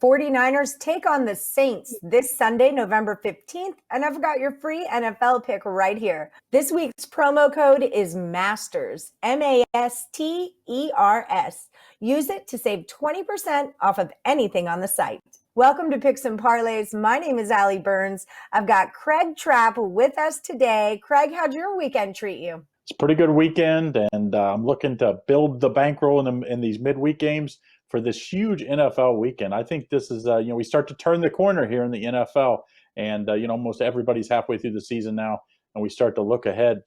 49ers take on the Saints this Sunday, November 15th, and I've got your free NFL pick right here. This week's promo code is MASTERS, MASTERS. Use it to save 20% off of anything on the site. Welcome to Picks Parlays. My name is Allie Burns. I've got Craig Trapp with us today. Craig, how'd your weekend treat you? It's a pretty good weekend, and I'm looking to build the bankroll in these midweek games for this huge NFL weekend. I think this is, we start to turn the corner here in the NFL, and almost everybody's halfway through the season now, and we start to look ahead,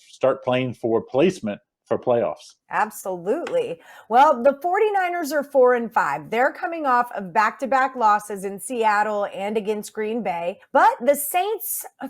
start playing for placement for playoffs. Absolutely. Well, the 49ers are 4-5. They're coming off of back-to-back losses in Seattle and against Green Bay. But the Saints are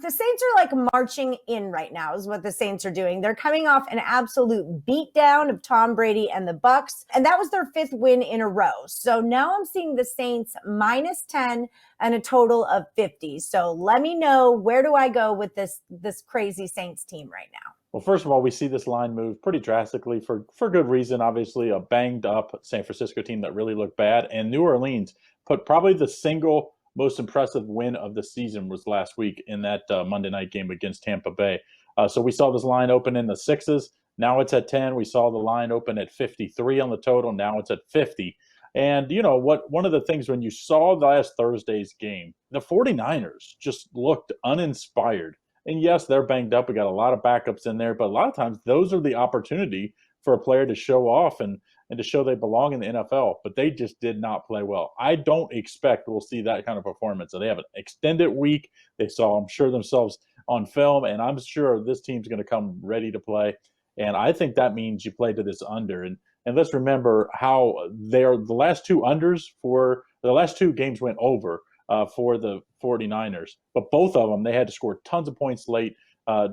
like marching in right now is what the Saints are doing. They're coming off an absolute beatdown of Tom Brady and the Bucs, and that was their fifth win in a row. So now I'm seeing the Saints -10 and a total of 50. So let me know, where do I go with this crazy Saints team right now? Well, first of all, we see this line move pretty drastically for good reason. Obviously, a banged up San Francisco team that really looked bad. And New Orleans put probably the single most impressive win of the season was last week in that Monday night game against Tampa Bay. So we saw this line open in the sixes. Now it's at 10. We saw the line open at 53 on the total. Now it's at 50. And you know what? One of the things when you saw last Thursday's game, the 49ers just looked uninspired. And yes, they're banged up. We got a lot of backups in there, but a lot of times those are the opportunity for a player to show off and to show they belong in the NFL. But they just did not play well. I don't expect we'll see that kind of performance. So they have an extended week. They saw, I'm sure, themselves on film, and I'm sure this team's going to come ready to play. And I think that means you play to this under. And let's remember how the last two unders for the last two games went over. For the 49ers. But both of them, they had to score tons of points late,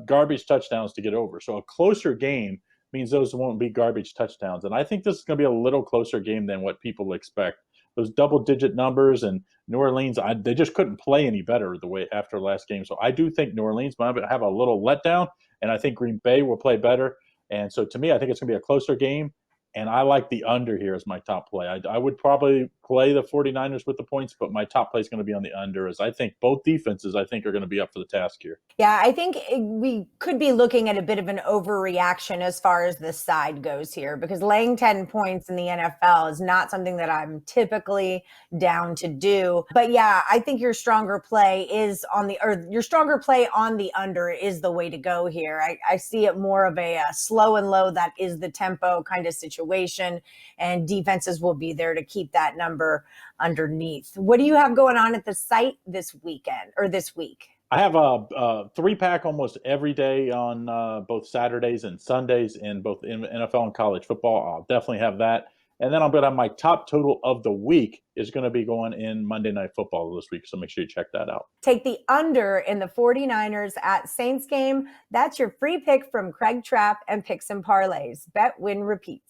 garbage touchdowns to get over. So a closer game means those won't be garbage touchdowns. And I think this is going to be a little closer game than what people expect. Those double-digit numbers, and New Orleans, they just couldn't play any better the way after last game. So I do think New Orleans might have a little letdown, and I think Green Bay will play better. And so to me, I think it's going to be a closer game. And I like the under here as my top play. I would probably play the 49ers with the points, but my top play is going to be on the under, as I think both defenses, are going to be up for the task here. Yeah, I think we could be looking at a bit of an overreaction as far as the side goes here, because laying 10 points in the NFL is not something that I'm typically down to do. But yeah, I think your stronger play on the under is the way to go here. I see it more of a slow and low, that is the tempo kind of situation, and defenses will be there to keep that number underneath. What do you have going on at the site this weekend or this week? I have a three-pack almost every day on both Saturdays and Sundays in both NFL and college football. I'll definitely have that. And then I'm going to have my top total of the week is going to be going in Monday Night Football this week. So make sure you check that out. Take the under in the 49ers at Saints game. That's your free pick from Craig Trapp and Picks and Parlays. Bet, win, repeat.